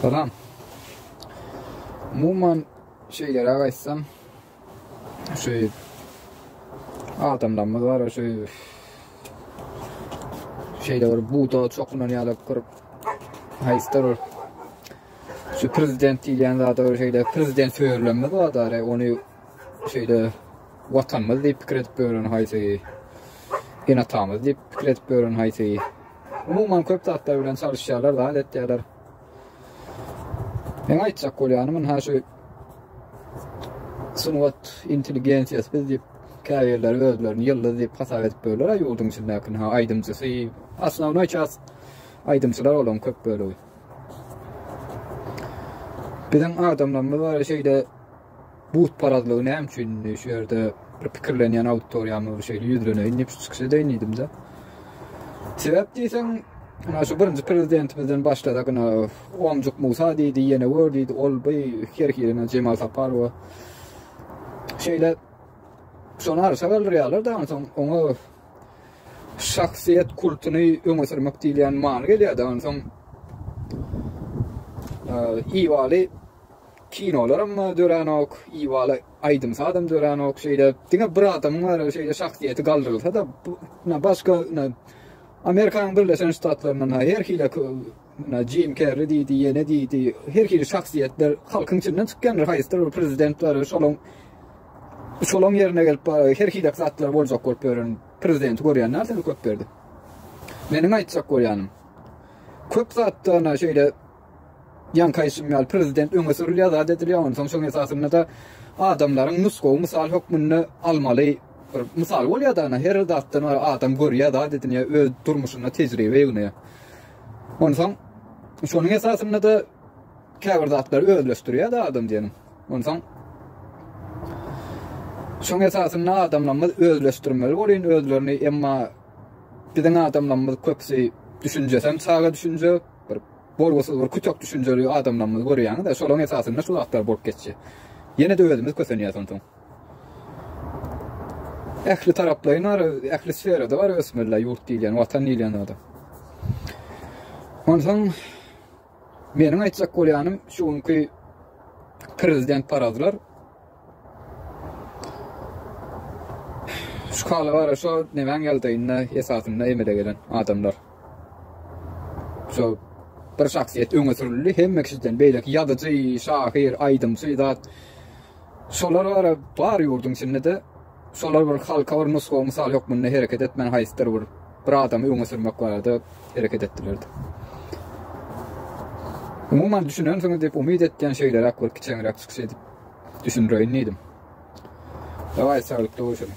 Salam. Umuman şeylere açsam adamlarımız var şeyde var buğda çokunan yalıp kurup haystar var. Şu prezident diyen da şeyde prezident söylenmedi var da onu şeyde vatanımız deyip fikir edip böylen haysayı inatamız deyip fikir edip böylen haysayı umuman köp tatlar bilen çalışıyorlar da adet yalar. Ben aytsak kolyanımın sunuvat intelligensiyası biz deyip kâyerler özlerini yıldız deyip hasap edip böyler yoldun içinde yakın aydımcısı aslında onu açaz aydımcılar olan köp böyle oy. Bizim adamlarımız var şeyde buğut parazlığını hem çünkü şu yerde fikirlenen auditoriyamı yüzlerine inip çıkışı değiniydim de. Sebep deysen şu birinci prezidentimizden başladı Omcuk Musa deydi, yeni var deydi, ol bey herkirine Cemal Saparova şeyle sonra arsa kaldırıyorlar da ona şahsiyet kultunu öne sürmek diyen man geliyor da sonra ivali kinolarım döranok, ivali aydımsa adam döranok şeyde dine bir adam var şeyde şahsiyeti kaldırılsa da başka Amerikan Birleşen Ştatlarının herkiyle Jim Carrey deydi, yine deydi, herkiyle şahsiyetler halkın içinden çıkanlar, haystar prezidentler, şolong yerine gelip herkiyle zatlar olacak korkuyorum, prezidenti koruyanlar seni köp verdi. Benim aytsak koruyanım. Köp zatlarına şeyle yan kayışım prezident öne sürülüyor da dediliyor, son esasında da adamların nusko, misal hükmünü almalı. Misal oluyor da her dattan adam görüyor da dedin ya öz durmuşuna tecrübe yığınıyor. Ondan şunun esasında da kâver datları özleştiriyor da adam diyelim. Ondan şunun esasında adamlarımız özleştirmeli. Orayın özlerini ama bizim adamlarımız köpsi düşüncesem sağa düşünce bolgosuz var küçük düşünceli adamlarımız görüyor da şunun esasında şu datlar bolup geçiyor. Yine de özümüz köseniyor sonton. Ehli taraplayın var, ehli sferada var, ösmerler, yurt diyen, vatan diyen adam. Ondan benim aytsak kolyanım şunki prezident parazlar. Şu kalı var, şu neven geldiğinde esasında emede gelen adamlar. Şu bir şahsiyet öne sürülü, hem mekşiden beyleki yadıcı, şahir, aydımcı da şolar var yurdun içinde de solar var halka var nusko misal hükmünde hareket etmen haystar var. Bir adamı öne sürmek vardı, hareket ettilerdi. Umuman düşünen sonra deyip umid ettiğin şeyler akvar kiçenrak çıkış edip düşündüreyim neydim. Davay sağlıklı olsun.